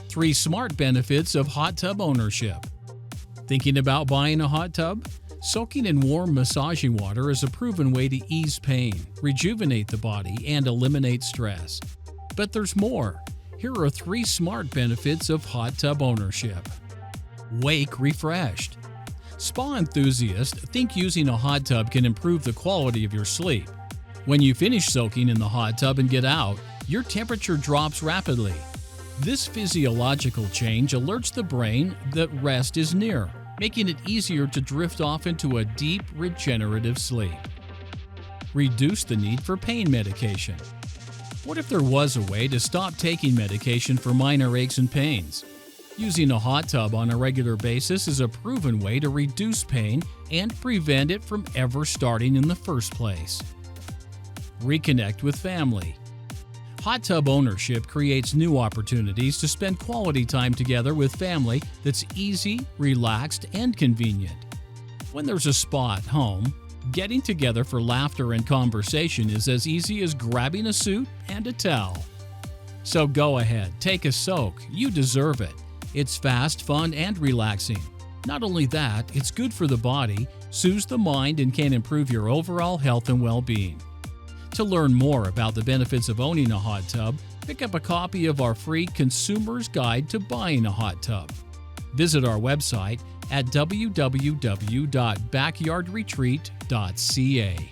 3 smart benefits of hot tub ownership. Thinking about buying a hot tub? Soaking in warm massaging water is a proven way to ease pain, rejuvenate the body, and eliminate stress. But there's more. Here are 3 smart benefits of hot tub ownership. Wake refreshed. Spa enthusiasts think using a hot tub can improve the quality of your sleep. When you finish soaking in the hot tub and get out, your temperature drops rapidly. This physiological change alerts the brain that rest is near, making it easier to drift off into a deep, regenerative sleep. Reduce the need for pain medication. What if there was a way to stop taking medication for minor aches and pains? Using a hot tub on a regular basis is a proven way to reduce pain and prevent it from ever starting in the first place. Reconnect with family. Hot tub ownership creates new opportunities to spend quality time together with family that's easy, relaxed, and convenient. When there's a spa at home, getting together for laughter and conversation is as easy as grabbing a suit and a towel. So go ahead, take a soak. You deserve it. It's fast, fun, and relaxing. Not only that, it's good for the body, soothes the mind, and can improve your overall health and well-being. To learn more about the benefits of owning a hot tub, pick up a copy of our free Consumer's Guide to Buying a Hot Tub. Visit our website at www.backyardretreat.ca.